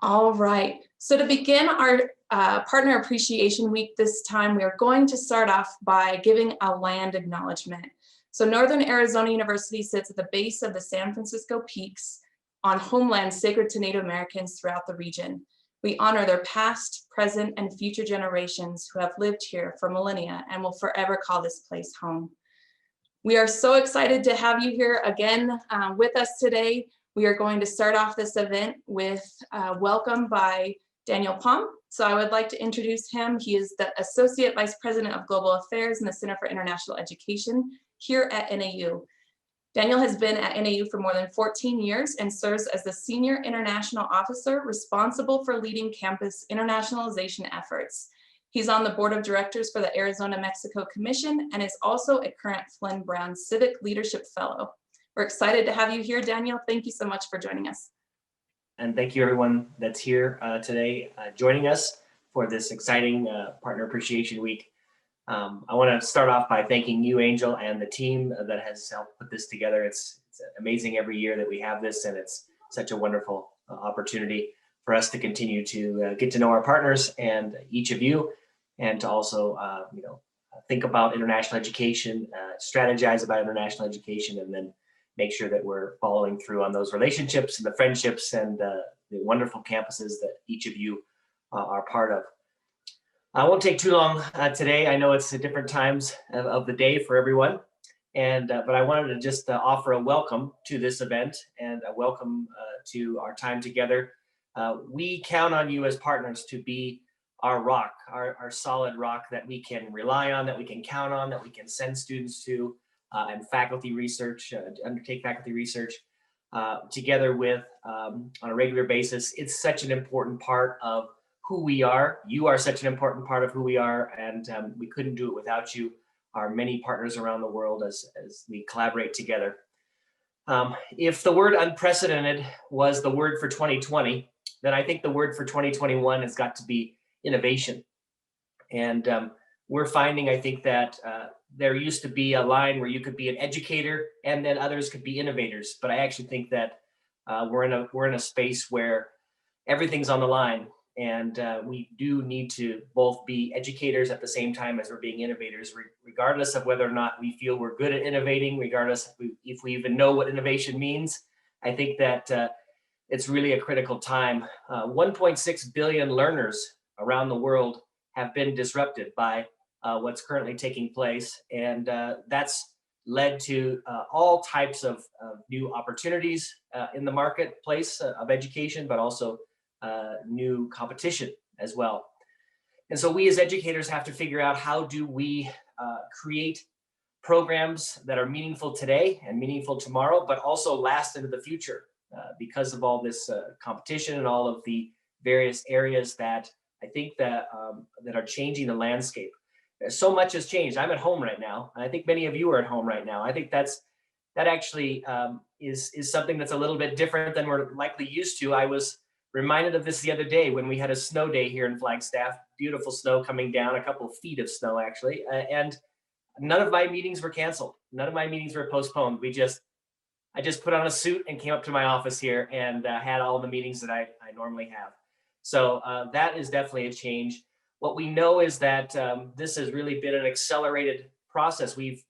All right. So to begin our Partner Appreciation Week this time, we are going to start off by giving a land acknowledgement. So Northern Arizona University sits at the base of the San Francisco Peaks on homeland sacred to Native Americans throughout the region. We honor their past, present, and future generations who have lived here for millennia and will forever call this place home. We are so excited to have you here again with us today. We are going to start off this event with welcome by Daniel Palm. So I would like to introduce him. He is the Associate Vice President of Global Affairs in the Center for International Education here at NAU. Daniel has been at NAU for more than 14 years and serves as the Senior International Officer responsible for leading campus internationalization efforts. He's on the board of directors for the Arizona-Mexico Commission and is also a current Flynn Brown Civic Leadership Fellow. We're excited to have you here, Daniel. Thank you so much for joining us. And thank you everyone that's here today joining us for this exciting Partner Appreciation Week. I want to start off by thanking you, Angel, and the team that has helped put this together. It's amazing every year that we have this, and it's such a wonderful opportunity for us to continue to get to know our partners and each of you, and to also think about international education, strategize about international education, and then make sure that we're following through on those relationships and the friendships and the wonderful campuses that each of you are part of. I won't take too long today. I know it's at different times of the day for everyone, but I wanted to just offer a welcome to this event and a welcome to our time together. We count on you as partners to be our rock, our solid rock that we can rely on, that we can count on, that we can send students to, and faculty research, undertake faculty research together with on a regular basis. It's such an important part of who we are. You are such an important part of who we are, and we couldn't do it without you, our many partners around the world as we collaborate together. If the word unprecedented was the word for 2020, then I think the word for 2021 has got to be innovation. And we're finding, I think, that there used to be a line where you could be an educator and then others could be innovators. But I actually think that we're in a space where everything's on the line, and we do need to both be educators at the same time as we're being innovators, regardless of whether or not we feel we're good at innovating, regardless if we even know what innovation means. I think that it's really a critical time. 1.6 billion learners around the world have been disrupted by what's currently taking place. And that's led to all types of new opportunities in the marketplace of education, but also new competition as well. And so we as educators have to figure out, how do we create programs that are meaningful today and meaningful tomorrow, but also last into the future because of all this competition and all of the various areas that I think that are changing the landscape. So much has changed. I'm at home right now, and I think many of you are at home right now. I think that actually is something that's a little bit different than we're likely used to. I was reminded of this the other day when we had a snow day here in Flagstaff. Beautiful snow coming down, a couple of feet of snow actually, and none of my meetings were canceled. None of my meetings were postponed. I just put on a suit and came up to my office here and had all the meetings that I normally have. So that is definitely a change. What we know is that this has really been an accelerated process. We've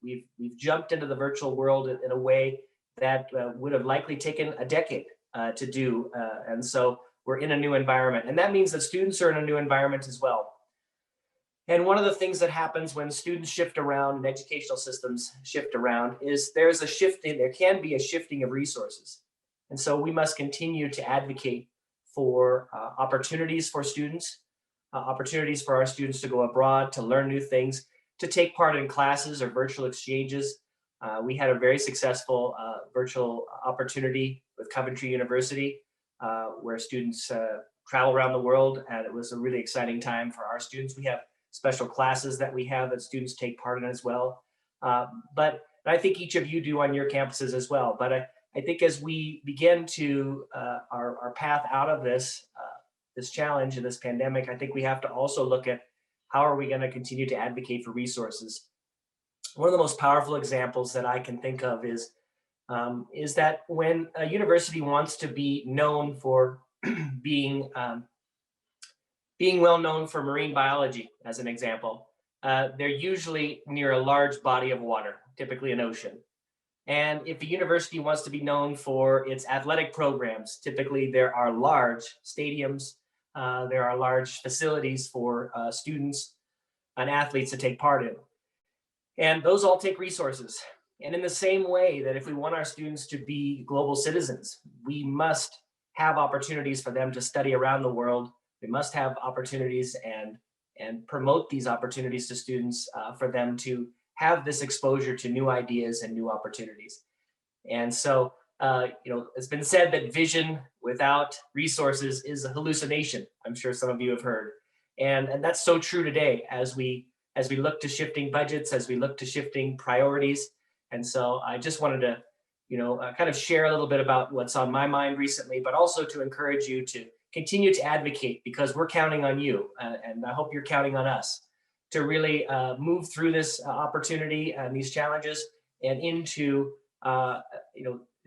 jumped into the virtual world in a way that would have likely taken a decade to do. And so we're in a new environment. And that means that students are in a new environment as well. And one of the things that happens when students shift around and educational systems shift around is there can be a shifting of resources. And so we must continue to advocate for opportunities for students, opportunities for our students to go abroad, to learn new things, to take part in classes or virtual exchanges. We had a very successful virtual opportunity with Coventry University, where students travel around the world, and it was a really exciting time for our students. We have special classes that we have that students take part in as well. But I think each of you do on your campuses as well. But I think as we begin to our path out of this challenge and this pandemic, I think we have to also look at how are we going to continue to advocate for resources. One of the most powerful examples that I can think of is that when a university wants to be known for being being well known for marine biology, as an example, they're usually near a large body of water, typically an ocean. And if a university wants to be known for its athletic programs, typically there are large stadiums, there are large facilities for students and athletes to take part in. And those all take resources. And in the same way that if we want our students to be global citizens, we must have opportunities for them to study around the world. We must have opportunities and promote these opportunities to students for them to have this exposure to new ideas and new opportunities. And so, it's been said that vision without resources is a hallucination. I'm sure some of you have heard. And that's so true today as we look to shifting budgets, as we look to shifting priorities. And so I just wanted to, kind of share a little bit about what's on my mind recently, but also to encourage you to continue to advocate, because we're counting on you, and I hope you're counting on us to really move through this opportunity and these challenges and into,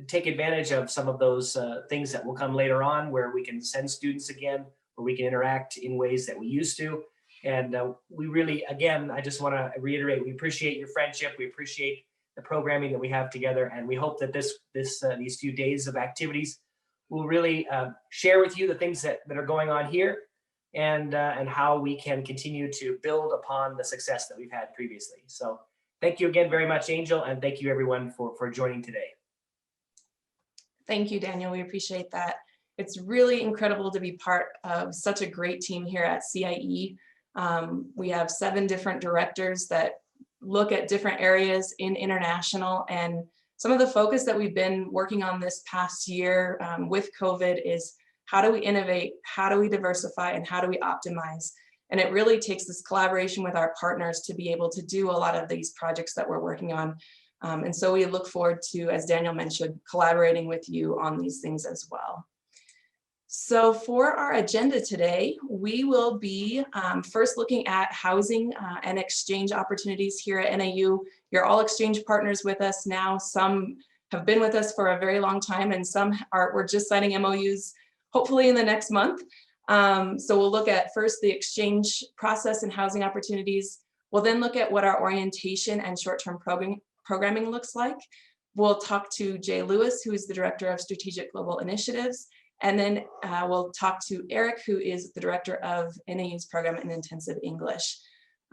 take advantage of some of those things that will come later on, where we can send students again, where we can interact in ways that we used to. And we really, again, I just want to reiterate, we appreciate your friendship. We appreciate the programming that we have together. And we hope that these few days of activities will really share with you the things that are going on here, and how we can continue to build upon the success that we've had previously. So thank you again very much, Angel, and thank you everyone for joining today. Thank you, Daniel. We appreciate that. It's really incredible to be part of such a great team here at CIE. We have 7 different directors that look at different areas in international, and some of the focus that we've been working on this past year with COVID is how do we innovate, how do we diversify, and how do we optimize? And it really takes this collaboration with our partners to be able to do a lot of these projects that we're working on. And so we look forward to, as Daniel mentioned, collaborating with you on these things as well. So for our agenda today, we will be first looking at housing and exchange opportunities here at NAU. You're all exchange partners with us now. Some have been with us for a very long time, and we're just signing MOUs, hopefully in the next month. So we'll look at first the exchange process and housing opportunities. We'll then look at what our orientation and short-term programming looks like. We'll talk to Jay Lewis, who is the Director of Strategic Global Initiatives. And then we'll talk to Eric, who is the Director of NAU's Program in Intensive English.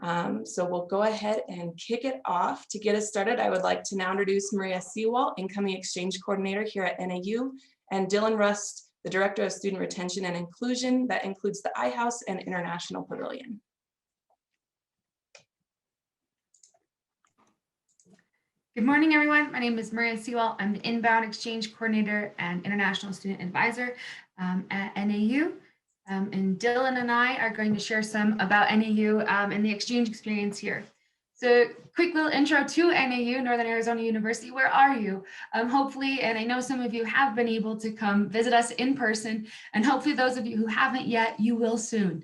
So we'll go ahead and kick it off. To get us started, I would like to now introduce Maria Sewall, Incoming Exchange Coordinator here at NAU, and Dylan Rust, the Director of Student Retention and Inclusion. That includes the iHouse and International Pavilion. Good morning, everyone. My name is Maria Sewall. I'm the Inbound Exchange Coordinator and International Student Advisor at NAU. And Dylan and I are going to share some about NAU and the exchange experience here. So quick little intro to NAU, Northern Arizona University. Where are you? Hopefully, and I know some of you have been able to come visit us in person, and hopefully those of you who haven't yet, you will soon.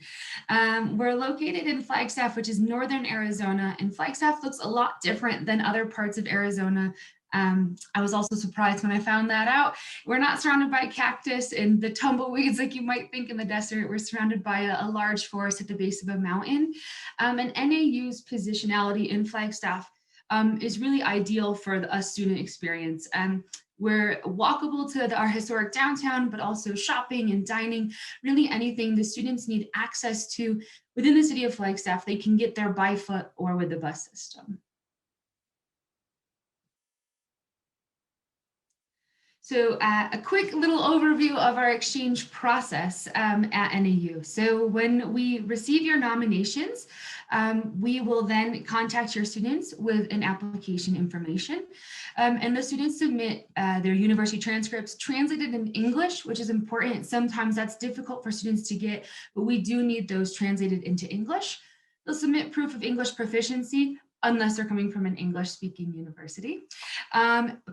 We're located in Flagstaff, which is Northern Arizona, and Flagstaff looks a lot different than other parts of Arizona. I was also surprised when I found that out. We're not surrounded by cactus and the tumbleweeds like you might think in the desert. We're surrounded by a large forest at the base of a mountain. And NAU's positionality in Flagstaff is really ideal for a student experience. We're walkable to our historic downtown, but also shopping and dining, really anything the students need access to within the city of Flagstaff, they can get there by foot or with the bus system. So a quick little overview of our exchange process at NAU. So when we receive your nominations, we will then contact your students with an application information. And the students submit their university transcripts translated in English, which is important. Sometimes that's difficult for students to get, but we do need those translated into English. They'll submit proof of English proficiency, unless they're coming from an English-speaking university.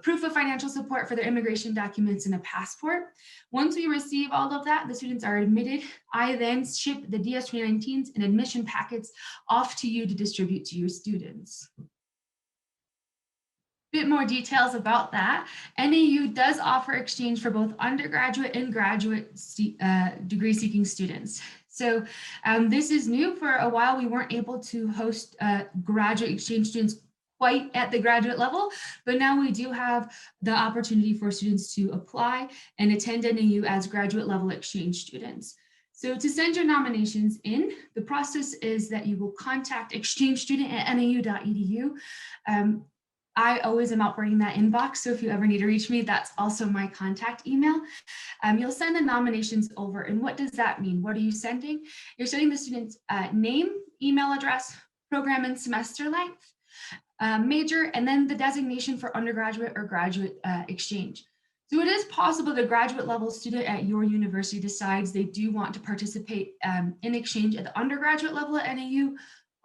Proof of financial support for their immigration documents and a passport. Once we receive all of that, the students are admitted. I then ship the DS-2019s and admission packets off to you to distribute to your students. bit more details about that, NAU does offer exchange for both undergraduate and graduate degree-seeking students. So this is new. For a while, we weren't able to host graduate exchange students quite at the graduate level, but now we do have the opportunity for students to apply and attend NAU as graduate level exchange students. So to send your nominations in, the process is that you will contact exchangestudent@nau.edu. I always am operating that inbox, so if you ever need to reach me, that's also my contact email. You'll send the nominations over, and what does that mean? What are you sending? You're sending the student's name, email address, program and semester length, major, and then the designation for undergraduate or graduate exchange. So it is possible the graduate level student at your university decides they do want to participate in exchange at the undergraduate level at NAU,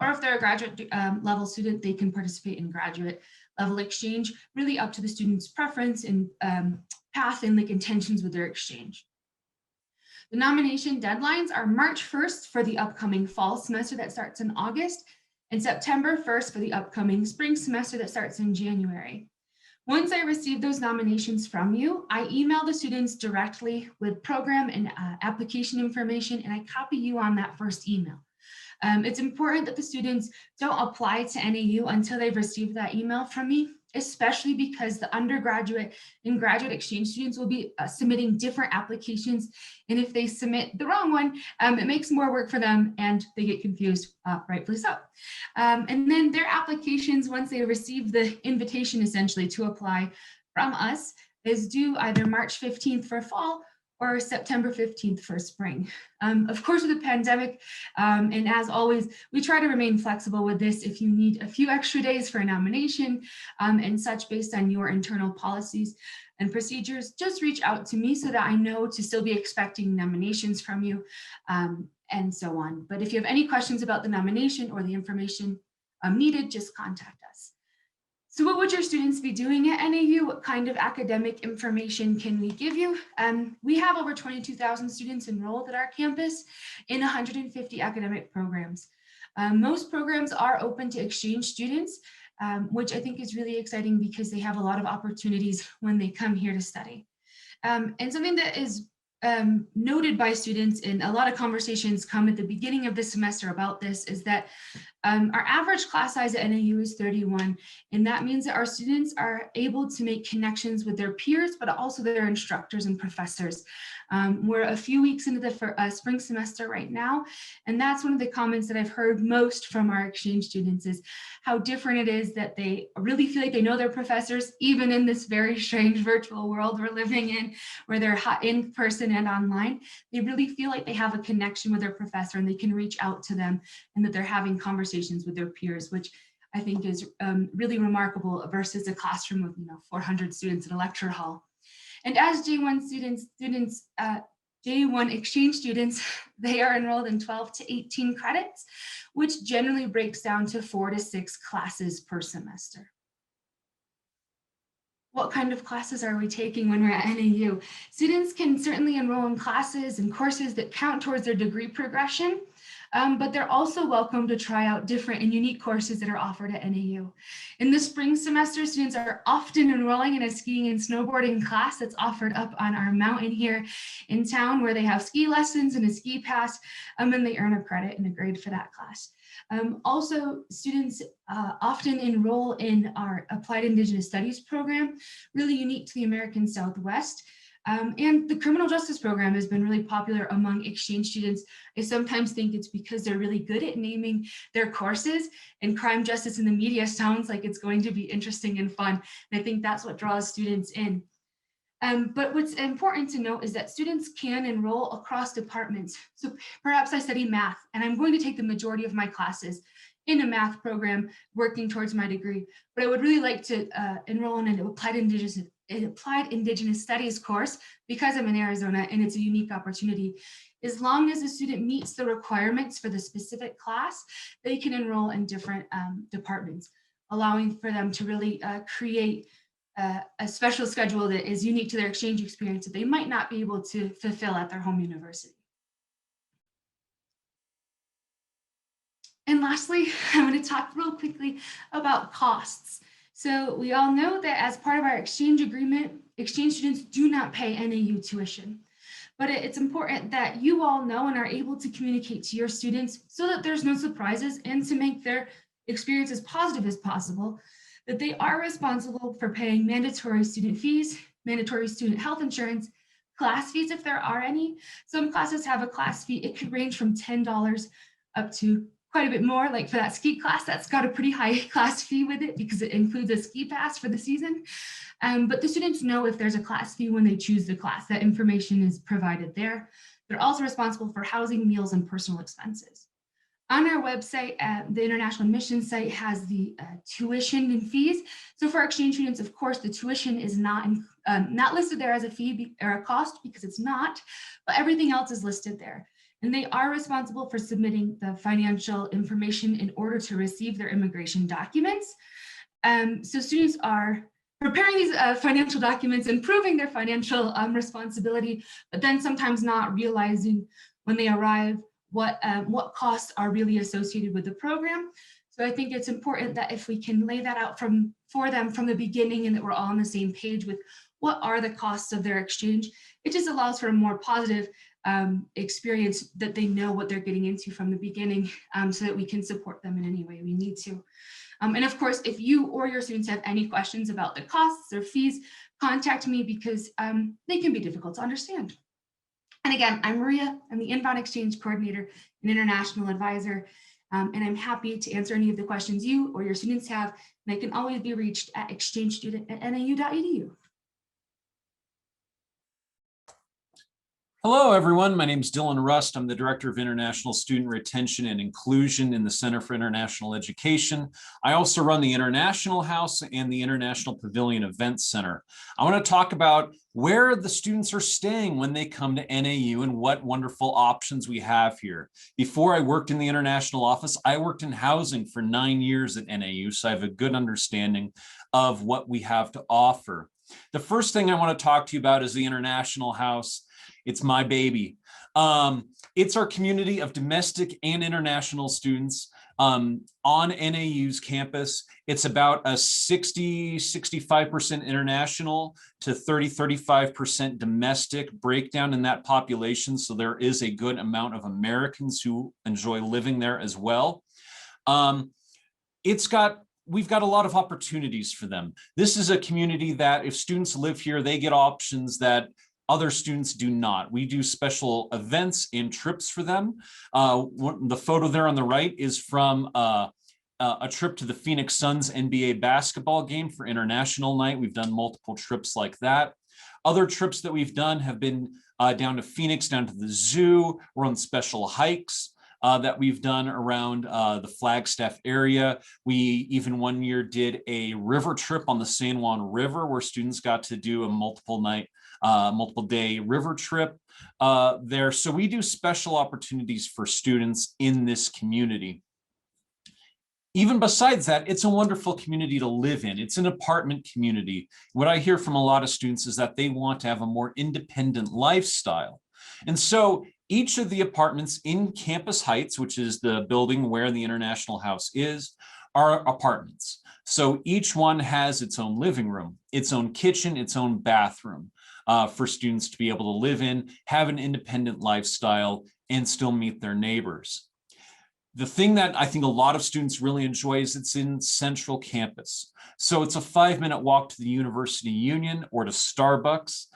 or if they're a graduate level student, they can participate in graduate level exchange, really up to the student's preference and path and like intentions with their exchange. The nomination deadlines are March 1st for the upcoming fall semester that starts in August, and September 1st for the upcoming spring semester that starts in January. Once I receive those nominations from you, I email the students directly with program and application information, and I copy you on that first email. It's important that the students don't apply to NAU until they've received that email from me, especially because the undergraduate and graduate exchange students will be submitting different applications. And if they submit the wrong one, it makes more work for them and they get confused, rightfully so. And then their applications, once they receive the invitation essentially to apply from us, is due either March 15th for fall or September 15th for spring. Of course, with the pandemic, and as always, we try to remain flexible with this. If you need a few extra days for a nomination and such based on your internal policies and procedures, just reach out to me so that I know to still be expecting nominations from you and so on. But if you have any questions about the nomination or the information needed, just contact us. So what would your students be doing at NAU? What kind of academic information can we give you? We have over 22,000 students enrolled at our campus in 150 academic programs. Most programs are open to exchange students, which I think is really exciting because they have a lot of opportunities when they come here to study. And something that is noted by students, and a lot of conversations come at the beginning of the semester about this, is that our average class size at NAU is 31, and that means that our students are able to make connections with their peers, but also their instructors and professors. We're a few weeks into the spring semester right now, and that's one of the comments that I've heard most from our exchange students is how different it is that they really feel like they know their professors, even in this very strange virtual world we're living in, where they're in person and online. They really feel like they have a connection with their professor and they can reach out to them, and that they're having conversations with their peers, which I think is really remarkable versus a classroom with 400 students in a lecture hall. And as J1 J1 exchange students, they are enrolled in 12 to 18 credits, which generally breaks down to 4 to 6 classes per semester. What kind of classes are we taking when we're at NAU? Students can certainly enroll in classes and courses that count towards their degree progression, but they're also welcome to try out different and unique courses that are offered at NAU. In the spring semester, students are often enrolling in a skiing and snowboarding class that's offered up on our mountain here in town, where they have ski lessons and a ski pass, and they earn a credit and a grade for that class. Also, students often enroll in our Applied Indigenous Studies program, really unique to the American Southwest. And the criminal justice program has been really popular among exchange students. I sometimes think it's because they're really good at naming their courses, and crime justice in the media sounds like it's going to be interesting and fun. And I think that's what draws students in. But what's important to note is that students can enroll across departments. So perhaps I study math, and I'm going to take the majority of my classes in a math program working towards my degree. But I would really like to enroll in an Applied Indigenous Studies course because I'm in Arizona and it's a unique opportunity. As long as the student meets the requirements for the specific class, they can enroll in different departments, allowing for them to really create a special schedule that is unique to their exchange experience that they might not be able to fulfill at their home university. And lastly, I'm going to talk real quickly about costs. So we all know that as part of our exchange agreement, exchange students do not pay NAU tuition. But it's important that you all know and are able to communicate to your students so that there's no surprises and to make their experience as positive as possible, that they are responsible for paying mandatory student fees, mandatory student health insurance, class fees if there are any. Some classes have a class fee. It could range from $10 up to quite a bit more. Like for that ski class, that's got a pretty high class fee with it because it includes a ski pass for the season. But the students know if there's a class fee when they choose the class. That information is provided there. They're also responsible for housing, meals, and personal expenses. On our website, the International Admission site has the tuition and fees. So for our exchange students, of course, the tuition is not listed there as a fee or a cost because it's not, but everything else is listed there. And they are responsible for submitting the financial information in order to receive their immigration documents. So students are preparing these financial documents and proving their financial responsibility, but then sometimes not realizing when they arrive what costs are really associated with the program. So I think it's important that if we can lay that out for them from the beginning and that we're all on the same page with what are the costs of their exchange, it just allows for a more positive experience that they know what they're getting into from the beginning so that we can support them in any way we need to. And of course, if you or your students have any questions about the costs or fees, contact me because they can be difficult to understand. And again, I'm Maria. I'm the Inbound Exchange Coordinator and International Advisor, and I'm happy to answer any of the questions you or your students have, and I can always be reached at exchangestudent@nau.edu. Hello, everyone. My name is Dylan Rust. I'm the Director of International Student Retention and Inclusion in the Center for International Education. I also run the International House and the International Pavilion Events Center. I want to talk about where the students are staying when they come to NAU and what wonderful options we have here. Before I worked in the international office, I worked in housing for 9 years at NAU, so I have a good understanding of what we have to offer. The first thing I want to talk to you about is the International House. It's my baby. It's our community of domestic and international students on NAU's campus. It's about a 60-65% international to 30-35% domestic breakdown in that population. So there is a good amount of Americans who enjoy living there as well. We've got a lot of opportunities for them. This is a community that if students live here, they get options that other students do not. We do special events and trips for them. The photo there on the right is from a trip to the Phoenix Suns NBA basketball game for International Night. We've done multiple trips like that. Other trips that we've done have been down to Phoenix, down to the zoo. We're on special hikes that we've done around the Flagstaff area. We even one year did a river trip on the San Juan River where students got to do a multiple day river trip there. So we do special opportunities for students in this community. Even besides that, it's a wonderful community to live in. It's an apartment community. What I hear from a lot of students is that they want to have a more independent lifestyle. And so each of the apartments in Campus Heights, which is the building where the International House is, are apartments. So each one has its own living room, its own kitchen, its own bathroom for students to be able to live in, have an independent lifestyle, and still meet their neighbors. The thing that I think a lot of students really enjoy is it's in Central Campus. So it's a 5-minute walk to the University Union or to Starbucks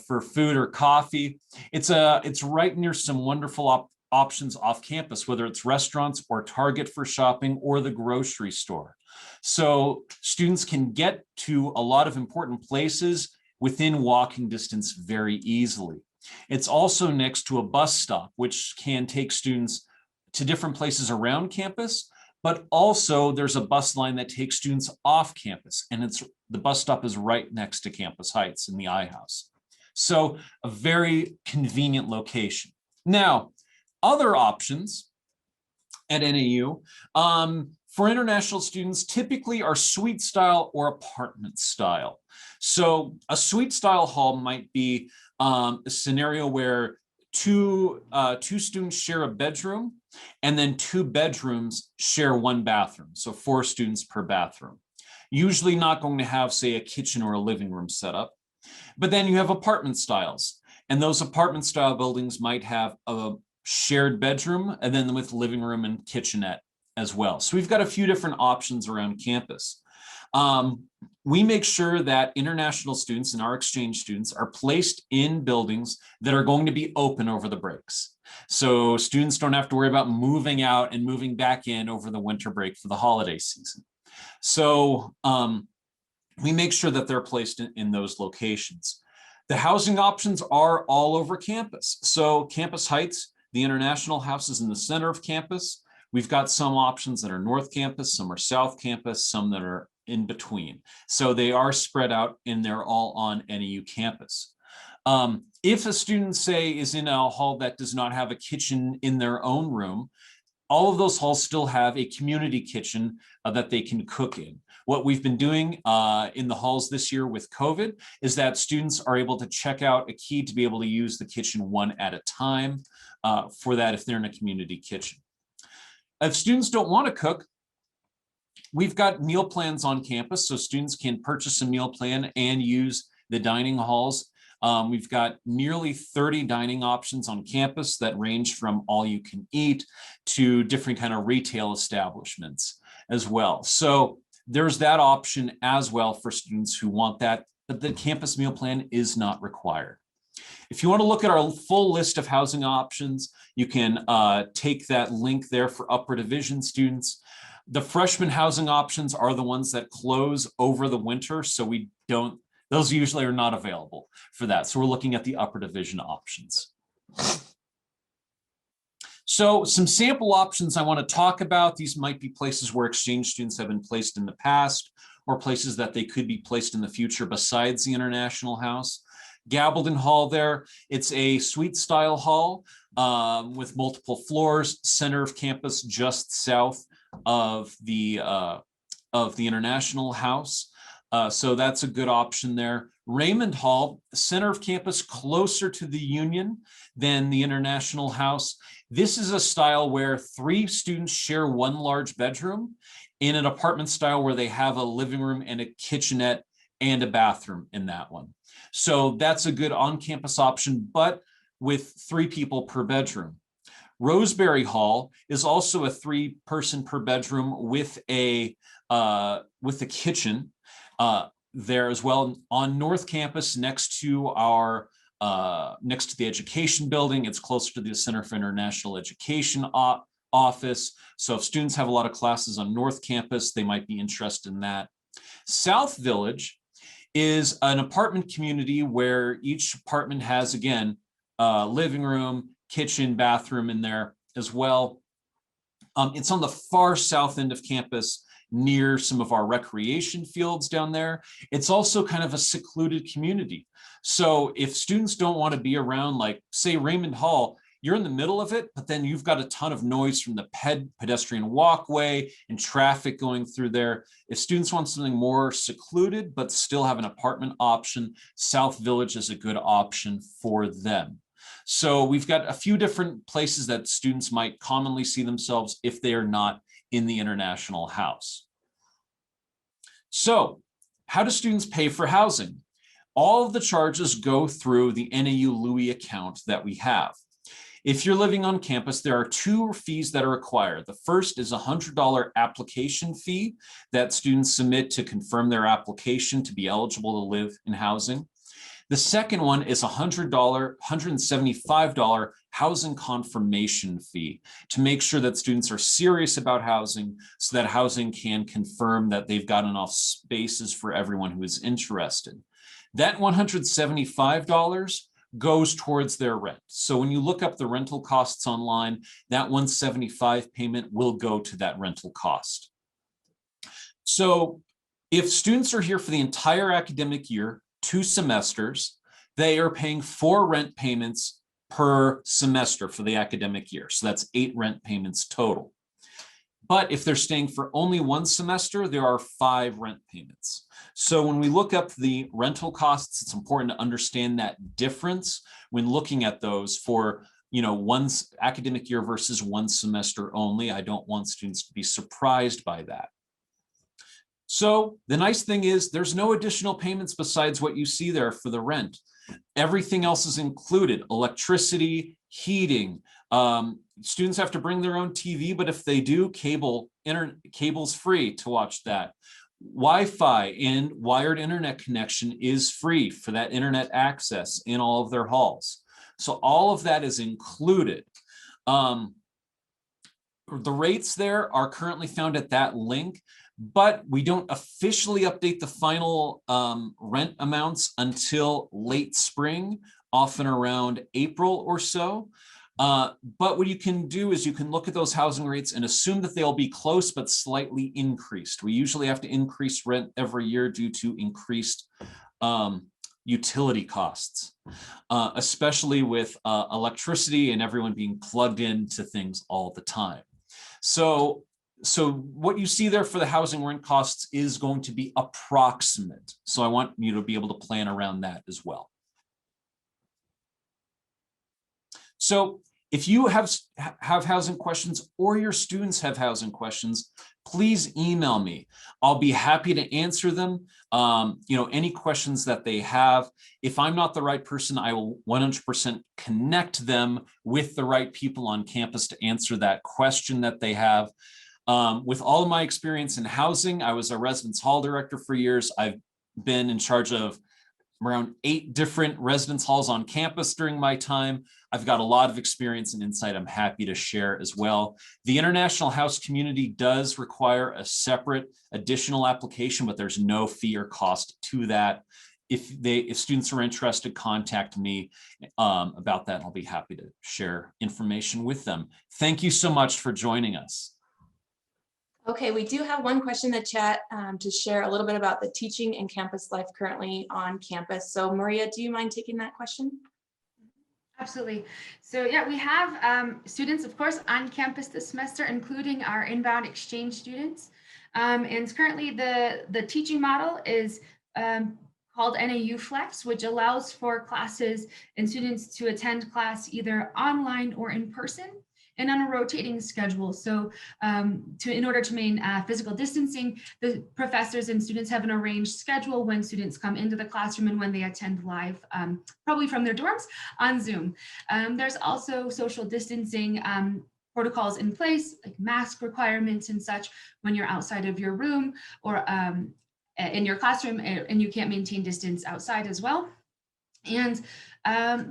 for food or coffee. It's right near some wonderful options off campus, whether it's restaurants or Target for shopping or the grocery store. So students can get to a lot of important places within walking distance very easily. It's also next to a bus stop, which can take students to different places around campus, but also there's a bus line that takes students off campus, and the bus stop is right next to Campus Heights in the I-House. So a very convenient location. Now, other options at NAU for international students typically are suite style or apartment style. So a suite style hall might be a scenario where two students share a bedroom, and then 2 bedrooms share 1 bathroom, so 4 students per bathroom. Usually not going to have, say, a kitchen or a living room set up. But then you have apartment styles, and those apartment style buildings might have a shared bedroom and then with living room and kitchenette as well. So we've got a few different options around campus. We make sure that international students and our exchange students are placed in buildings that are going to be open over the breaks. So students don't have to worry about moving out and moving back in over the winter break for the holiday season. So we make sure that they're placed in those locations. The housing options are all over campus. So Campus Heights, the International House, is in the center of campus. We've got some options that are North Campus, some are South Campus, some that are in between. So they are spread out and they're all on NAU campus. If a student, say, is in a hall that does not have a kitchen in their own room, all of those halls still have a community kitchen that they can cook in. What we've been doing in the halls this year with COVID is that students are able to check out a key to be able to use the kitchen one at a time for that if they're in a community kitchen. If students don't want to cook, we've got meal plans on campus, so students can purchase a meal plan and use the dining halls. We've got nearly 30 dining options on campus that range from all you can eat to different kind of retail establishments as well. So there's that option as well for students who want that, but the campus meal plan is not required. If you want to look at our full list of housing options, you can take that link there for upper division students. The freshman housing options are the ones that close over the winter, so those usually are not available for that. So we're looking at the upper division options. So some sample options I want to talk about. These might be places where exchange students have been placed in the past or places that they could be placed in the future besides the International House. Gabaldon Hall there, it's a suite style hall with multiple floors, center of campus just south of the International House. So that's a good option there. Raymond Hall, center of campus, closer to the Union than the International House. This is a style where 3 students share one large bedroom in an apartment style where they have a living room and a kitchenette and a bathroom in that one. So that's a good on-campus option, but with 3 people per bedroom. Roseberry Hall is also a 3-person per bedroom with a kitchen there as well on North Campus next to our next to the education building. It's closer to the Center for International Education office. So if students have a lot of classes on North Campus, they might be interested in that. South Village is an apartment community where each apartment has, again, living room, kitchen, bathroom in there as well. It's on the far south end of campus near some of our recreation fields down there. It's also kind of a secluded community. So if students don't want to be around, like say Raymond Hall, you're in the middle of it, but then you've got a ton of noise from the pedestrian walkway and traffic going through there. If students want something more secluded, but still have an apartment option, South Village is a good option for them. So we've got a few different places that students might commonly see themselves if they are not in the International House. So how do students pay for housing? All of the charges go through the NAU Louis account that we have. If you're living on campus, there are 2 fees that are required. The first is a $100 application fee that students submit to confirm their application to be eligible to live in housing. The second one is a $175 housing confirmation fee to make sure that students are serious about housing so that housing can confirm that they've got enough spaces for everyone who is interested. That $175 goes towards their rent. So when you look up the rental costs online, that $175 payment will go to that rental cost. So if students are here for the entire academic year, 2 semesters, they are paying 4 rent payments per semester for the academic year. So that's 8 rent payments total. But if they're staying for only 1 semester, there are 5 rent payments. So when we look up the rental costs, it's important to understand that difference when looking at those for, one academic year versus 1 semester only. I don't want students to be surprised by that. So the nice thing is there's no additional payments besides what you see there for the rent. Everything else is included: electricity, heating. Students have to bring their own TV, but if they do, cable's free to watch that. Wi-Fi and wired internet connection is free for that internet access in all of their halls. So all of that is included. The rates there are currently found at that link, but we don't officially update the final rent amounts until late spring, often around April or so. But what you can do is you can look at those housing rates and assume that they'll be close but slightly increased. We usually have to increase rent every year due to increased utility costs, especially with electricity and everyone being plugged into things all the time. So what you see there for the housing rent costs is going to be approximate. So I want you to be able to plan around that as well. So if you have housing questions or your students have housing questions, please email me. I'll be happy to answer them. Any questions that they have. If I'm not the right person, I will 100% connect them with the right people on campus to answer that question that they have. With all of my experience in housing, I was a residence hall director for years. I've been in charge of around 8 different residence halls on campus during my time. I've got a lot of experience and insight I'm happy to share as well. The International House community does require a separate additional application, but there's no fee or cost to that. If students are interested, contact me about that. I'll be happy to share information with them. Thank you so much for joining us. Okay, we do have one question in the chat to share a little bit about the teaching and campus life currently on campus. So Maria, do you mind taking that question? Absolutely. So yeah, we have students, of course, on campus this semester, including our inbound exchange students. And currently the teaching model is called NAU Flex, which allows for classes and students to attend class either online or in person, and on a rotating schedule. So in order to maintain physical distancing, the professors and students have an arranged schedule when students come into the classroom and when they attend live, probably from their dorms on Zoom. There's also social distancing protocols in place, like mask requirements and such when you're outside of your room or in your classroom, and you can't maintain distance outside as well. And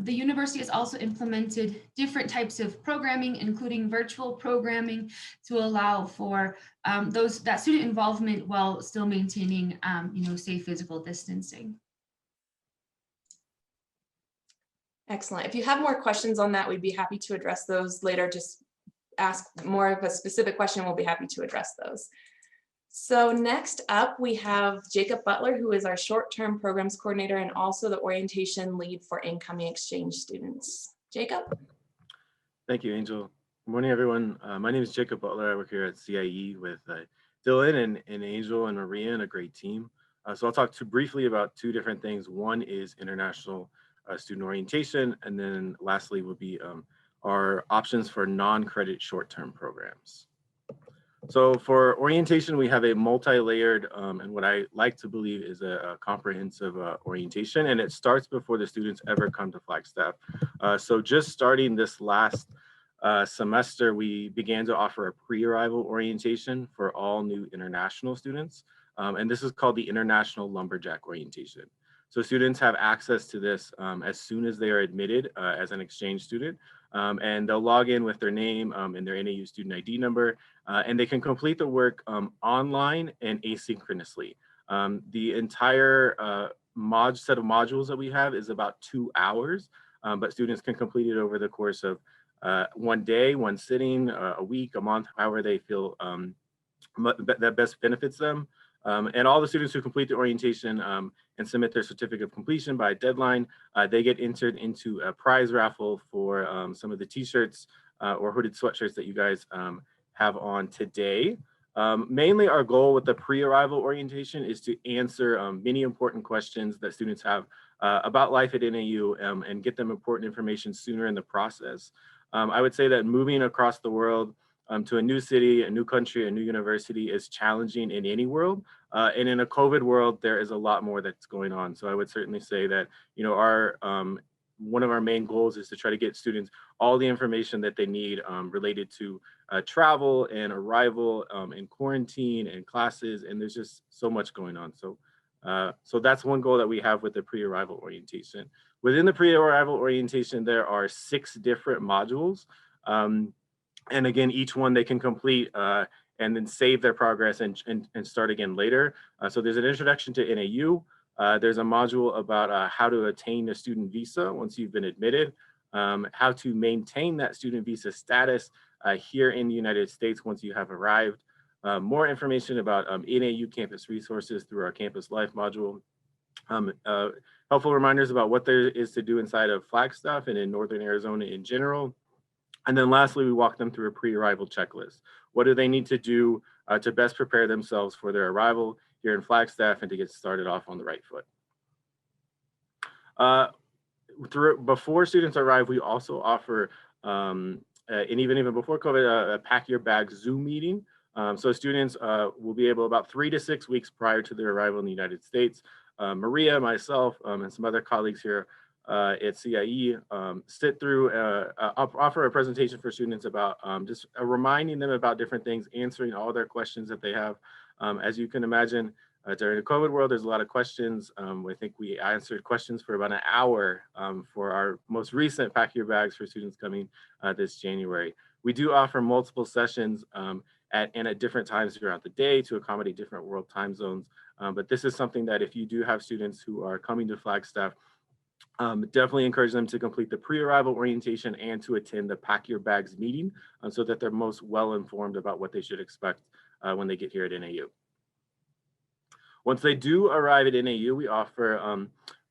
the university has also implemented different types of programming, including virtual programming, to allow for that student involvement while still maintaining, safe physical distancing. Excellent. If you have more questions on that, we'd be happy to address those later. Just ask more of a specific question. We'll be happy to address those. So next up, we have Jacob Butler, who is our short-term programs coordinator and also the orientation lead for incoming exchange students. Jacob? Thank you, Angel. Good morning, everyone. My name is Jacob Butler. I work here at CIE with Dylan and Angel and Maria and a great team. So I'll talk briefly about 2 different things. One is international student orientation, and then lastly will be our options for non-credit short-term programs. So for orientation, we have a multi-layered and what I like to believe is a comprehensive orientation, and it starts before the students ever come to Flagstaff. So just starting this last semester, we began to offer a pre-arrival orientation for all new international students. And this is called the International Lumberjack Orientation. So students have access to this as soon as they are admitted as an exchange student. And they'll log in with their name and their NAU student ID number, and they can complete the work online and asynchronously. The entire set of modules that we have is about 2 hours, but students can complete it over the course of 1 day, 1 sitting, a week, a month, however they feel that best benefits them. And all the students who complete the orientation and submit their certificate of completion by a deadline, they get entered into a prize raffle for some of the t-shirts or hooded sweatshirts that you guys have on today. Mainly our goal with the pre-arrival orientation is to answer many important questions that students have about life at NAU and get them important information sooner in the process. I would say that moving across the world to a new city, a new country, a new university is challenging in any world. And in a COVID world, there is a lot more that's going on. So I would certainly say that, our one of our main goals is to try to get students all the information that they need related to travel and arrival and quarantine and classes. And there's just so much going on. So that's one goal that we have with the pre-arrival orientation. Within the pre-arrival orientation, there are 6 different modules. And again, each one they can complete and then save their progress and start again later. So there's an introduction to NAU. There's a module about how to attain a student visa once you've been admitted, how to maintain that student visa status here in the United States once you have arrived. More information about NAU campus resources through our Campus Life module. Helpful reminders about what there is to do inside of Flagstaff and in Northern Arizona in general. And then lastly, we walk them through a pre-arrival checklist. What do they need to do to best prepare themselves for their arrival here in Flagstaff and to get started off on the right foot? Before students arrive, we also offer, and even before COVID, a Pack Your Bags Zoom meeting. So students will be able, about 3 to 6 weeks prior to their arrival in the United States, Maria, myself, and some other colleagues here at CIE sit through, offer a presentation for students about just reminding them about different things, answering all their questions that they have. As you can imagine, during the COVID world, there's a lot of questions. I think we answered questions for about an hour for our most recent Pack Your Bags for students coming this January. We do offer multiple sessions at different times throughout the day to accommodate different world time zones. But this is something that if you do have students who are coming to Flagstaff, definitely encourage them to complete the pre-arrival orientation and to attend the Pack Your Bags meeting so that they're most well informed about what they should expect when they get here at NAU. Once they do arrive at NAU, we offer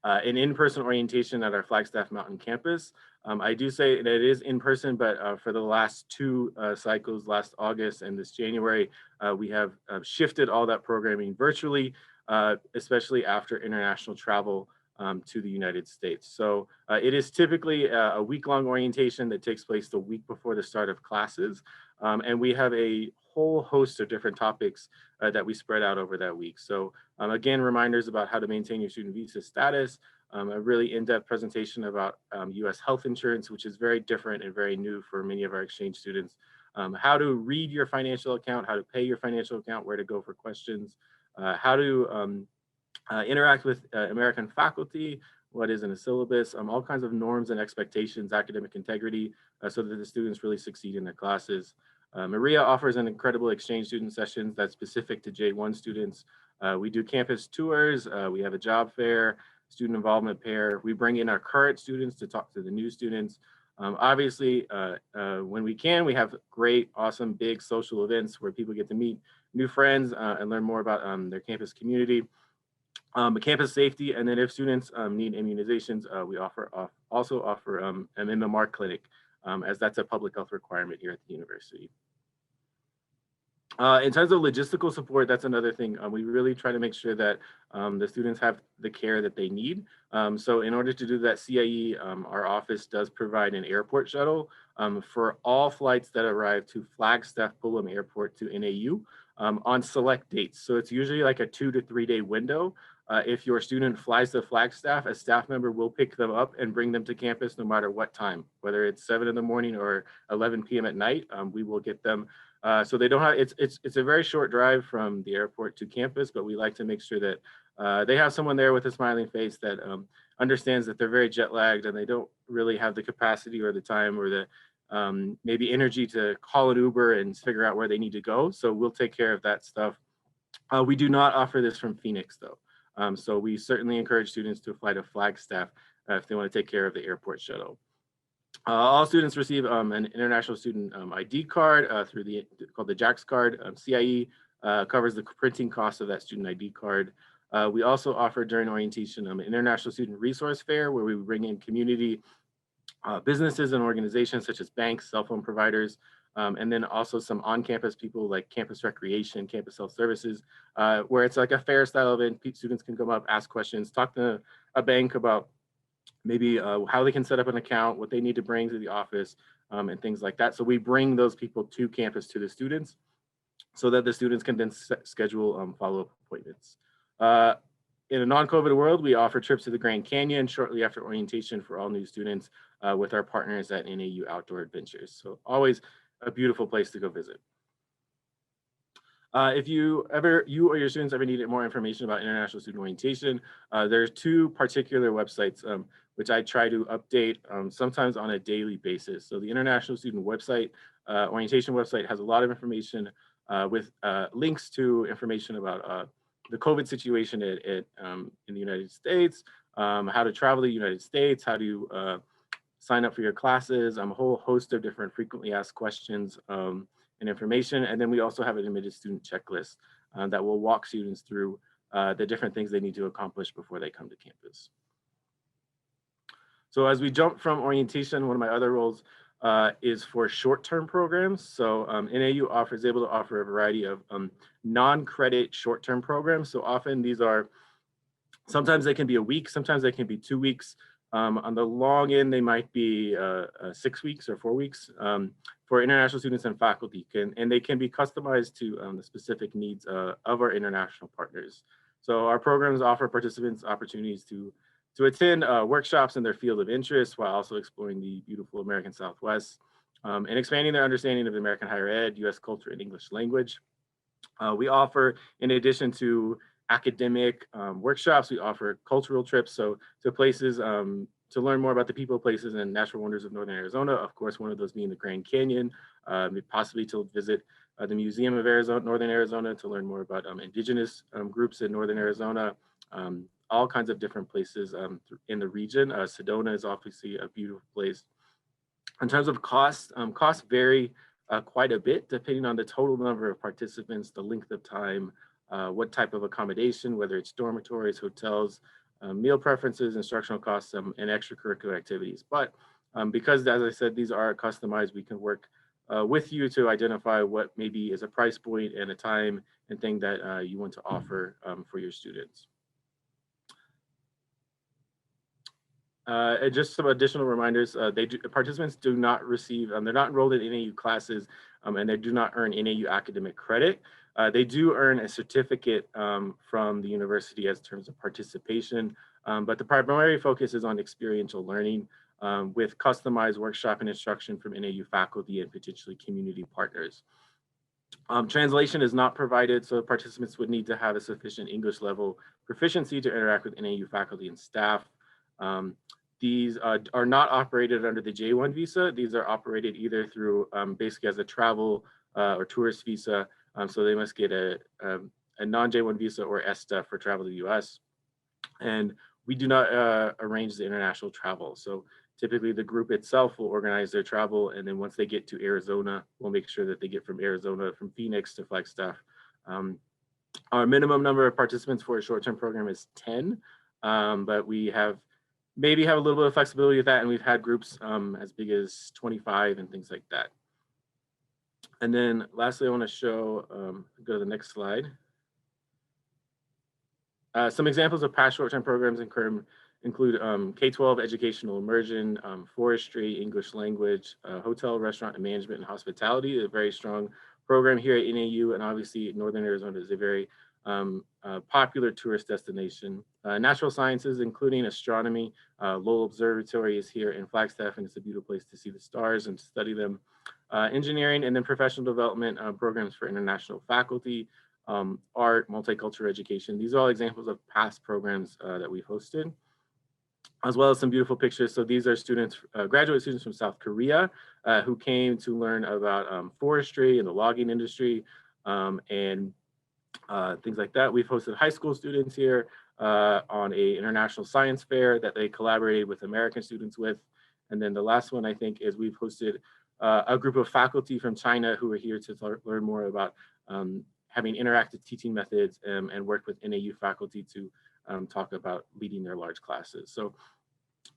an in-person orientation at our Flagstaff Mountain campus. I do say that it is in person, but for the last 2 cycles, last August and this January, we have shifted all that programming virtually, especially after international travel to the United States. So it is typically a week-long orientation that takes place the week before the start of classes. And we have a whole host of different topics that we spread out over that week. So again, reminders about how to maintain your student visa status, a really in-depth presentation about US health insurance, which is very different and very new for many of our exchange students, how to read your financial account, how to pay your financial account, where to go for questions, how to interact with American faculty, what is in a syllabus, all kinds of norms and expectations, academic integrity, so that the students really succeed in their classes. Maria offers an incredible exchange student sessions that's specific to J1 students. We do campus tours, we have a job fair, student involvement pair. We bring in our current students to talk to the new students. Obviously, when we can, we have great, awesome, big social events where people get to meet new friends and learn more about their campus community. Campus safety, and then if students need immunizations, we also offer an MMR clinic, as that's a public health requirement here at the university. In terms of logistical support, that's another thing. We really try to make sure that the students have the care that they need. So in order to do that, CIE, our office does provide an airport shuttle for all flights that arrive to Flagstaff Pullum Airport to NAU on select dates. So it's usually like a 2 to 3 day window. If your student flies to Flagstaff, a staff member will pick them up and bring them to campus no matter what time, whether it's 7 in the morning or 11 p.m. at night. We will get them. So they don't have, it's a very short drive from the airport to campus, but we like to make sure that they have someone there with a smiling face that understands that they're very jet lagged and they don't really have the capacity or the time or the maybe energy to call an Uber and figure out where they need to go. So we'll take care of that stuff. We do not offer this from Phoenix though. So we certainly encourage students to fly to Flagstaff if they want to take care of the airport shuttle. All students receive an international student ID card through called the JAX card. CIE covers the printing cost of that student ID card. We also offer during orientation an international student resource fair where we bring in community businesses and organizations such as banks, cell phone providers, and then also some on-campus people like campus recreation, campus health services, where it's like a fair style event. Students can come up, ask questions, talk to a bank about maybe how they can set up an account, what they need to bring to the office, and things like that. So we bring those people to campus to the students so that the students can then schedule follow-up appointments. In a non-COVID world, we offer trips to the Grand Canyon shortly after orientation for all new students with our partners at NAU Outdoor Adventures. So always a beautiful place to go visit. If you or your students ever needed more information about International Student Orientation, there's two particular websites which I try to update sometimes on a daily basis. So the International Student website, orientation website, has a lot of information with links to information about the COVID situation in the United States, how to travel to the United States, how to sign up for your classes, a whole host of different frequently asked questions and information. And then we also have an admitted student checklist that will walk students through the different things they need to accomplish before they come to campus. So as we jump from orientation, one of my other roles is for short-term programs. So NAU is able to offer a variety of non-credit short-term programs. So often these are, sometimes they can be a week, sometimes they can be 2 weeks. On the long end, they might be 6 weeks or 4 weeks for international students and faculty, and they can be customized to the specific needs of our international partners. So our programs offer participants opportunities to attend workshops in their field of interest while also exploring the beautiful American Southwest and expanding their understanding of American higher ed, US culture, and English language. We offer, in addition to academic workshops, we offer cultural trips, so to places to learn more about the people, places, and natural wonders of Northern Arizona. Of course, one of those being the Grand Canyon, possibly to visit the Museum of Northern Arizona to learn more about Indigenous groups in Northern Arizona, all kinds of different places in the region. Sedona is obviously a beautiful place. In terms of costs, costs vary quite a bit depending on the total number of participants, the length of time, what type of accommodation, whether it's dormitories, hotels, meal preferences, instructional costs, and extracurricular activities. But because, as I said, these are customized, we can work with you to identify what maybe is a price point and a time and thing that you want to offer for your students. And just some additional reminders, participants do not receive, they're not enrolled in NAU classes and they do not earn NAU academic credit. They do earn a certificate from the university as terms of participation, but the primary focus is on experiential learning with customized workshop and instruction from NAU faculty and potentially community partners. Translation is not provided, so participants would need to have a sufficient English level proficiency to interact with NAU faculty and staff. These are not operated under the J1 visa. These are operated either through basically as a travel or tourist visa. So they must get a non-J1 visa or ESTA for travel to the US. And we do not arrange the international travel. So typically the group itself will organize their travel. And then once they get to Arizona, we'll make sure that they get from Arizona, from Phoenix to Flagstaff. Our minimum number of participants for a short-term program is 10, but we maybe have a little bit of flexibility with that. And we've had groups as big as 25 and things like that. And then lastly, I want to show, go to the next slide. Some examples of past short-term programs include K-12 educational immersion, forestry, English language, hotel, restaurant, and management and hospitality, a very strong program here at NAU. And obviously Northern Arizona is a very popular tourist destination. Natural sciences, including astronomy. Lowell Observatory is here in Flagstaff, and it's a beautiful place to see the stars and to study them. Engineering, and then professional development programs for international faculty, art, multicultural education. These are all examples of past programs that we've hosted, as well as some beautiful pictures. So these are students, graduate students from South Korea who came to learn about forestry and the logging industry and things like that. We've hosted high school students here on a international science fair that they collaborated with American students with. And then the last one, I think, is we've hosted a group of faculty from China who are here to learn more about having interactive teaching methods and work with NAU faculty to talk about leading their large classes. So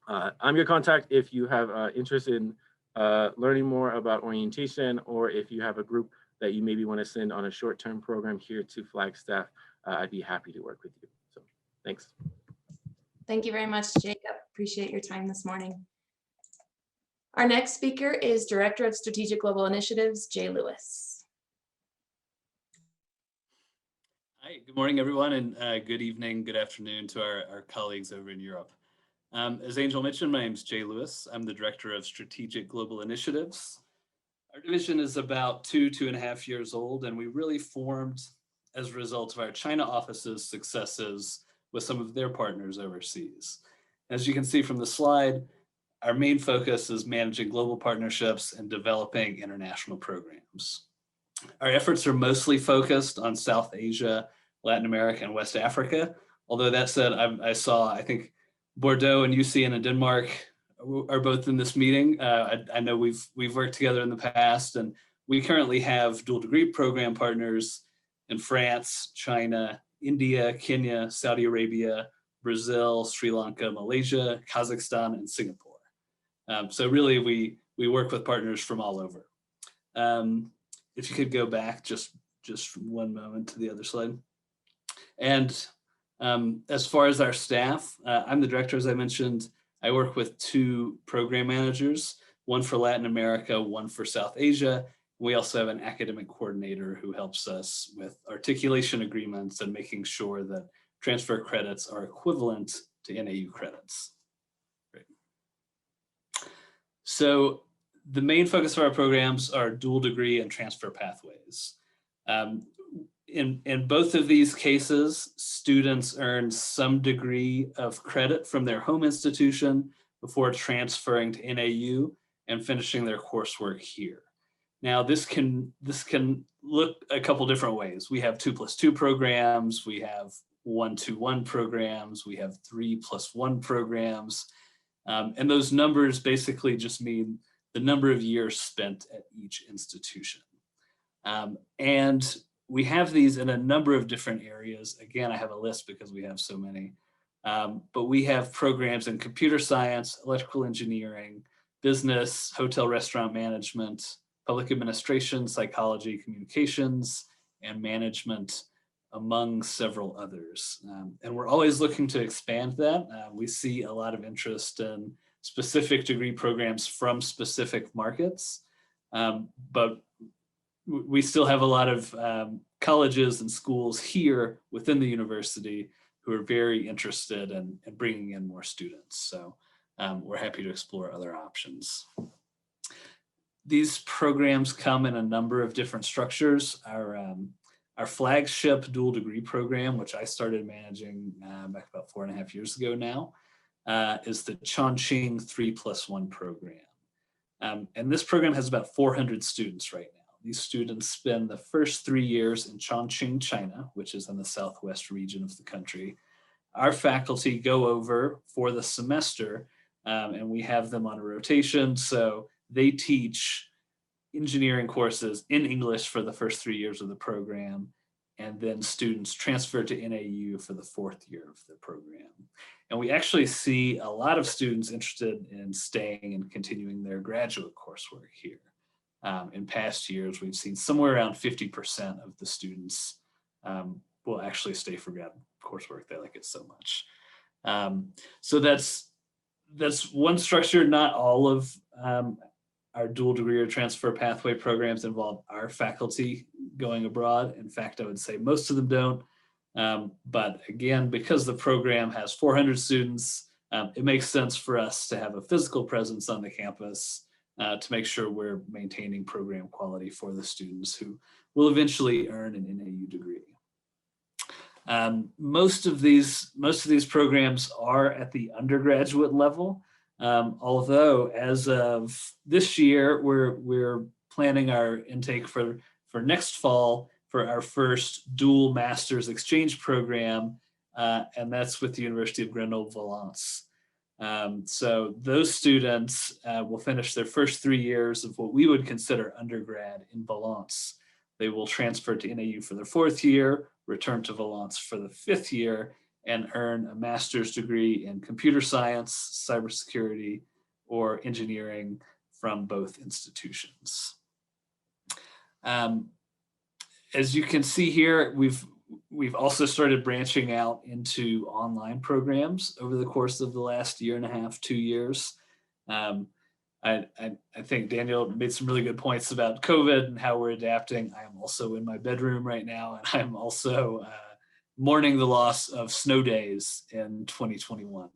I'm your contact if you have interest in learning more about orientation, or if you have a group that you maybe want to send on a short-term program here to Flagstaff, I'd be happy to work with you. So thanks. Thank you very much, Jacob. Appreciate your time this morning. Our next speaker is Director of Strategic Global Initiatives, Jay Lewis. Hi, good morning, everyone, and good evening, good afternoon to our colleagues over in Europe. As Angel mentioned, my name is Jay Lewis. I'm the Director of Strategic Global Initiatives. Our division is about 2.5 years old, and we really formed as a result of our China office's successes with some of their partners overseas. As you can see from the slide, our main focus is managing global partnerships and developing international programs. Our efforts are mostly focused on South Asia, Latin America, and West Africa. Although that said, I think Bordeaux and UCN in Denmark are both in this meeting. I know we've worked together in the past, and we currently have dual degree program partners in France, China, India, Kenya, Saudi Arabia, Brazil, Sri Lanka, Malaysia, Kazakhstan, and Singapore. So really, we work with partners from all over. If you could go back just one moment to the other slide. And as far as our staff, I'm the director, as I mentioned. I work with 2 program managers, one for Latin America, one for South Asia. We also have an academic coordinator who helps us with articulation agreements and making sure that transfer credits are equivalent to NAU credits. Great. So the main focus of our programs are dual degree and transfer pathways. In both of these cases, students earn some degree of credit from their home institution before transferring to NAU and finishing their coursework here. Now, this can look a couple different ways. We have 2+2 programs, we have 1-to-1 programs, we have 3+1 programs, and those numbers basically just mean the number of years spent at each institution. And we have these in a number of different areas. Again, I have a list because we have so many. But we have programs in computer science, electrical engineering, business, hotel restaurant management, public administration, psychology, communications, and management, among several others. And we're always looking to expand that. We see a lot of interest in specific degree programs from specific markets, but we still have a lot of colleges and schools here within the university who are very interested in bringing in more students. So we're happy to explore other options. These programs come in a number of different structures. Our flagship dual degree program, which I started managing back about 4.5 years ago now, is the Chongqing 3+1 program. And this program has about 400 students right now. These students spend the first 3 years in Chongqing, China, which is in the southwest region of the country. Our faculty go over for the semester, and we have them on a rotation. So they teach engineering courses in English for the first 3 years of the program, and then students transfer to NAU for the 4th year of the program. And we actually see a lot of students interested in staying and continuing their graduate coursework here. In past years, we've seen somewhere around 50% of the students will actually stay for grad coursework. They like it so much. So that's one structure. Not all of our dual degree or transfer pathway programs involve our faculty going abroad. In fact, I would say most of them don't. But again, because the program has 400 students, it makes sense for us to have a physical presence on the campus to make sure we're maintaining program quality for the students who will eventually earn an NAU degree. Most of these programs are at the undergraduate level, although as of this year, we're planning our intake for next fall for our first dual master's exchange program, and that's with the University of Grenoble-Valence. So those students will finish their first 3 years of what we would consider undergrad in Valence. They will transfer to NAU for their 4th year, return to Valence for the 5th year, and earn a master's degree in computer science, cybersecurity, or engineering from both institutions. As you can see here, we've also started branching out into online programs over the course of the last 1.5 years, 2 years. I think Daniel made some really good points about COVID and how we're adapting. I am also in my bedroom right now, and I'm also mourning the loss of snow days in 2021.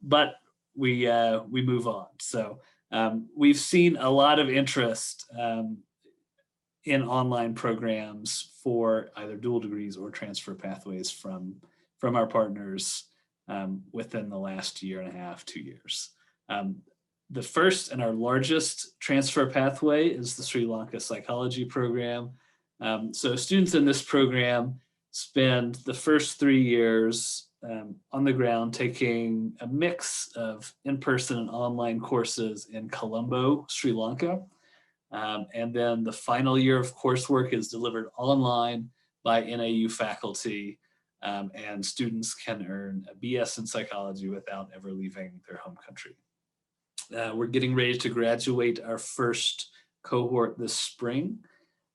But we move on. So we've seen a lot of interest in online programs for either dual degrees or transfer pathways from our partners within the last year and a half, 2 years. The first and our largest transfer pathway is the Sri Lanka psychology program. So students in this program spend the first 3 years on the ground taking a mix of in-person and online courses in Colombo, Sri Lanka. And then the final year of coursework is delivered online by NAU faculty, and students can earn a BS in psychology without ever leaving their home country. We're getting ready to graduate our first cohort this spring.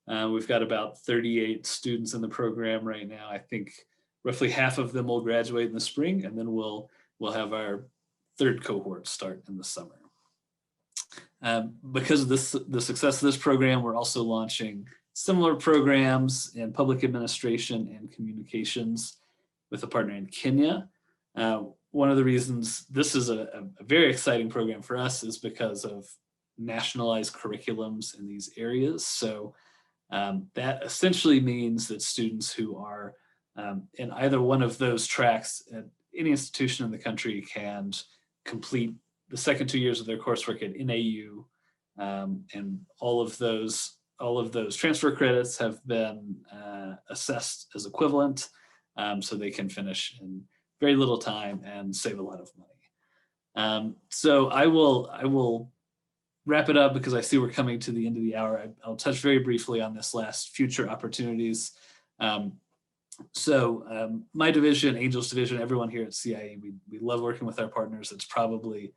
We've got about 38 students in the program right now. I think roughly half of them will graduate in the spring, and then we'll have our third cohort start in the summer. Because of the success of this program, we're also launching similar programs in public administration and communications with a partner in Kenya. One of the reasons this is a very exciting program for us is because of nationalized curriculums in these areas. So that essentially means that students who are in either one of those tracks at any institution in the country can complete the second 2 years of their coursework at NAU, and all of those transfer credits have been assessed as equivalent, so they can finish in very little time and save a lot of money. So I will wrap it up because I see we're coming to the end of the hour. I'll touch very briefly on this last future opportunities. My division, Angel's division, everyone here at CIE, we love working with our partners. It's probably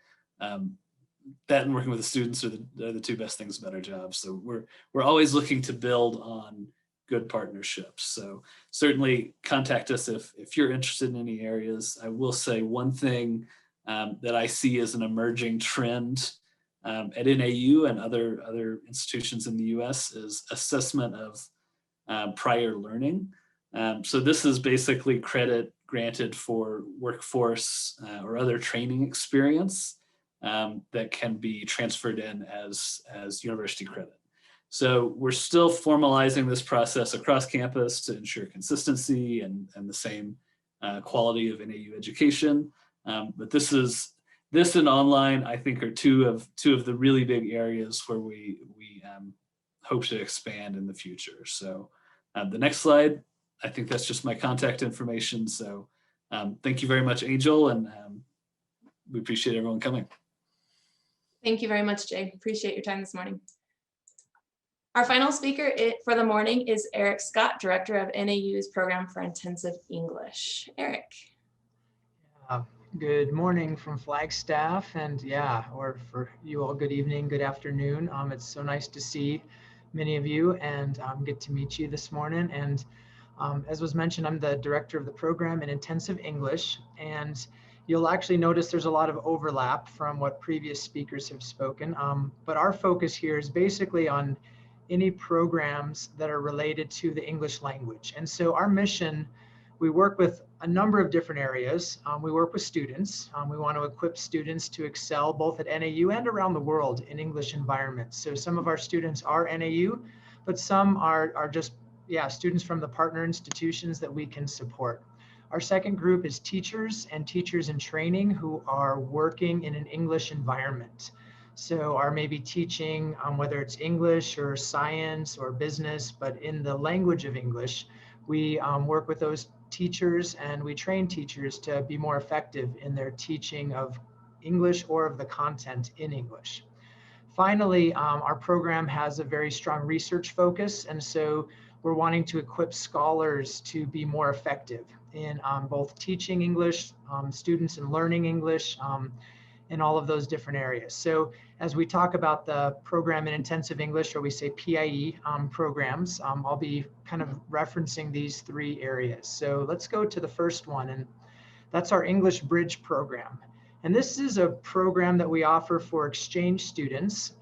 that and working with the students are the two best things about our jobs. So we're always looking to build on good partnerships. So certainly contact us if you're interested in any areas. I will say one thing that I see as an emerging trend at NAU and other institutions in the US is assessment of prior learning. So this is basically credit granted for workforce or other training experience that can be transferred in as university credit. So we're still formalizing this process across campus to ensure consistency and the same quality of NAU education. But this and online, I think, are two of the really big areas where we hope to expand in the future. So the next slide, I think that's just my contact information. So thank you very much, Angel, and we appreciate everyone coming. Thank you very much, Jay. Appreciate your time this morning. Our final speaker for the morning is Eric Scott, Director of NAU's Program for Intensive English. Eric. Good morning from Flagstaff, and or for you all, good evening, good afternoon. It's so nice to see many of you and get to meet you this morning. And as was mentioned, I'm the Director of the Program in Intensive English, and you'll actually notice there's a lot of overlap from what previous speakers have spoken. But our focus here is basically on any programs that are related to the English language. And so our mission, we work with a number of different areas. We work with students. We want to equip students to excel both at NAU and around the world in English environments. So some of our students are NAU, but some are just students from the partner institutions that we can support. Our second group is teachers and teachers in training who are working in an English environment. So are maybe teaching whether it's English or science or business, but in the language of English. We work with those teachers and we train teachers to be more effective in their teaching of English or of the content in English. Finally, our program has a very strong research focus, and so we're wanting to equip scholars to be more effective in both teaching English, students in learning English, in all of those different areas. So as we talk about the program in intensive English, or we say PIE programs, I'll be kind of referencing these three areas. So let's go to the first one, and that's our English Bridge program. And this is a program that we offer for exchange students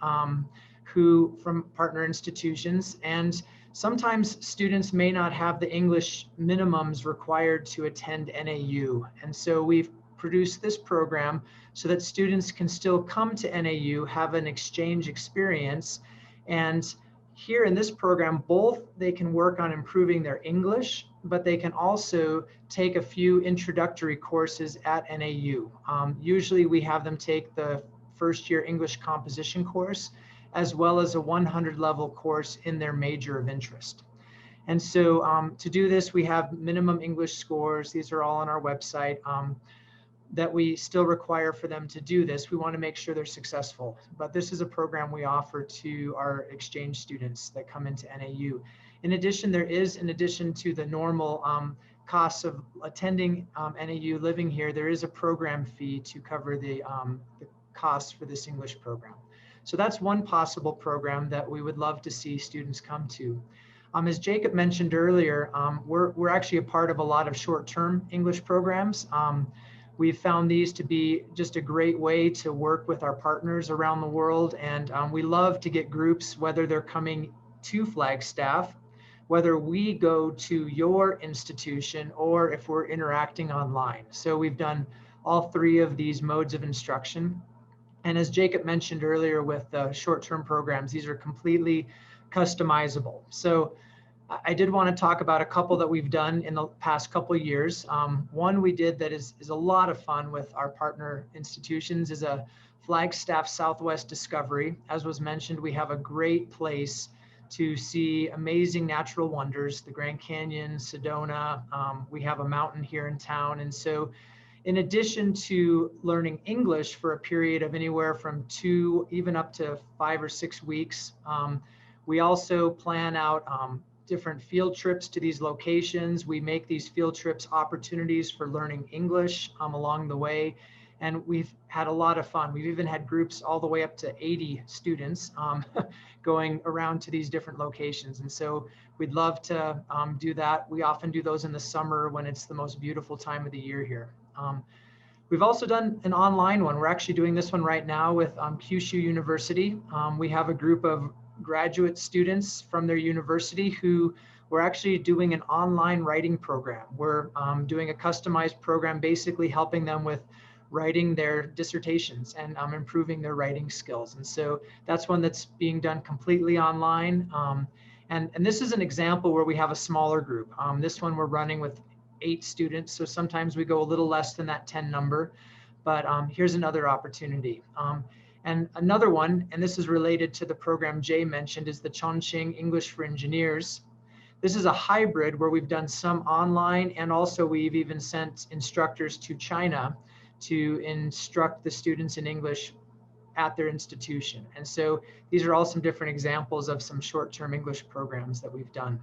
who from partner institutions. And sometimes students may not have the English minimums required to attend NAU. And so we've produced this program so that students can still come to NAU, have an exchange experience. And here in this program, both they can work on improving their English, but they can also take a few introductory courses at NAU. Usually we have them take the first year English composition course, as well as a 100 level course in their major of interest. And so to do this, we have minimum English scores. These are all on our website that we still require for them to do this. We want to make sure they're successful. But this is a program we offer to our exchange students that come into NAU. In addition, there is, in addition to the normal costs of attending NAU, living here, there is a program fee to cover the costs for this English program. So that's one possible program that we would love to see students come to. As Jacob mentioned earlier, we're actually a part of a lot of short-term English programs. We've found these to be just a great way to work with our partners around the world. And we love to get groups, whether they're coming to Flagstaff, whether we go to your institution, or if we're interacting online. So we've done all three of these modes of instruction. And as Jacob mentioned earlier with the short-term programs, these are completely customizable. So I did want to talk about a couple that we've done in the past couple of years. One we did that is a lot of fun with our partner institutions is a Flagstaff Southwest Discovery. As was mentioned, we have a great place to see amazing natural wonders, the Grand Canyon, Sedona. We have a mountain here in town. And so in addition to learning English for a period of anywhere from 2, even up to 5 or 6 weeks, we also plan out different field trips to these locations. We make these field trips opportunities for learning English along the way. And we've had a lot of fun. We've even had groups all the way up to 80 students going around to these different locations. And so we'd love to do that. We often do those in the summer when it's the most beautiful time of the year here. We've also done an online one. We're actually doing this one right now with Kyushu University. We have a group of graduate students from their university who we're actually doing an online writing program. We're doing a customized program, basically helping them with writing their dissertations and improving their writing skills. And so that's one that's being done completely online. And this is an example where we have a smaller group. This one we're running with 8 students. So sometimes we go a little less than that 10 number, but here's another opportunity. And another one, and this is related to the program Jay mentioned, is the Chongqing English for Engineers. This is a hybrid where we've done some online, and also we've even sent instructors to China to instruct the students in English at their institution. And so these are all some different examples of some short-term English programs that we've done.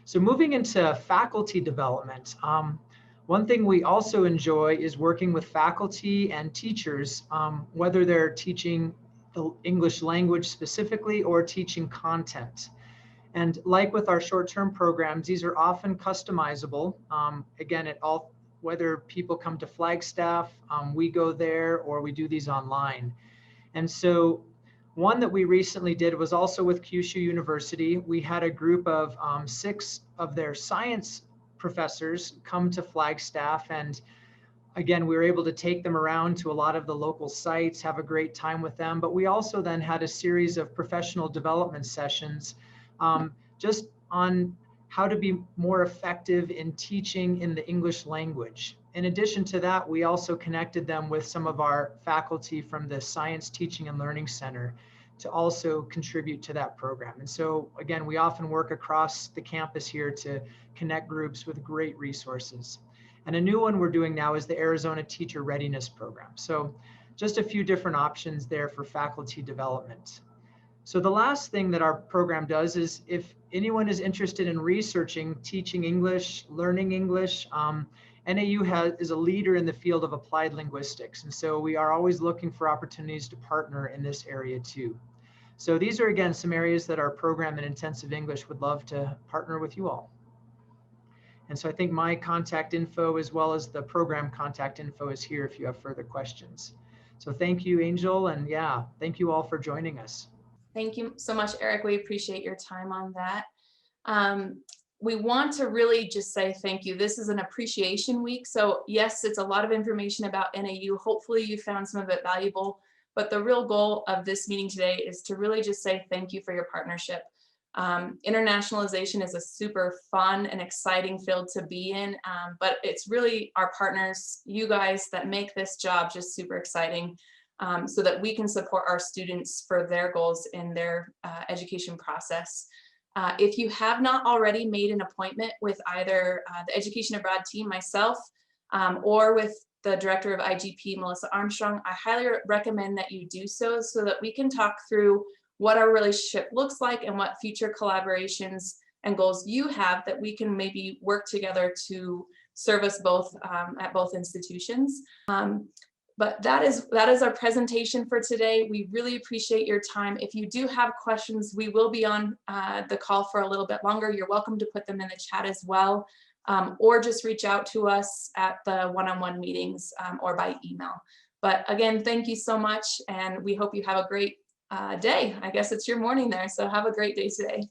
So moving into faculty development, one thing we also enjoy is working with faculty and teachers, whether they're teaching the English language specifically or teaching content. And like with our short-term programs, these are often customizable. Again, whether people come to Flagstaff, we go there, or we do these online. And so one that we recently did was also with Kyushu University. We had a group of 6 of their science professors come to Flagstaff, and again, we were able to take them around to a lot of the local sites, have a great time with them. But we also then had a series of professional development sessions just on how to be more effective in teaching in the English language. In addition to that, we also connected them with some of our faculty from the Science Teaching and Learning Center to also contribute to that program. And so again, we often work across the campus here to connect groups with great resources. And a new one we're doing now is the Arizona Teacher Readiness Program. So just a few different options there for faculty development. So the last thing that our program does is if anyone is interested in researching, teaching English, learning English, NAU is a leader in the field of applied linguistics. And so we are always looking for opportunities to partner in this area too. So these are, again, some areas that our program in Intensive English would love to partner with you all. And so I think my contact info as well as the program contact info is here if you have further questions. So thank you, Angel. And yeah, thank you all for joining us. Thank you so much, Eric. We appreciate your time on that. We want to really just say thank you. This is an appreciation week. So yes, it's a lot of information about NAU. Hopefully you found some of it valuable, but the real goal of this meeting today is to really just say thank you for your partnership. Internationalization is a super fun and exciting field to be in, but it's really our partners, you guys, that make this job just super exciting, so that we can support our students for their goals in their education process. If you have not already made an appointment with either the Education Abroad team, myself, or with the Director of IGP, Melissa Armstrong, I highly recommend that you do so, so that we can talk through what our relationship looks like and what future collaborations and goals you have that we can maybe work together to serve us both at both institutions. But that is our presentation for today. We really appreciate your time. If you do have questions, we will be on the call for a little bit longer. You're welcome to put them in the chat as well, or just reach out to us at the one-on-one meetings or by email. But again, thank you so much, and we hope you have a great day. I guess it's your morning there, so have a great day today.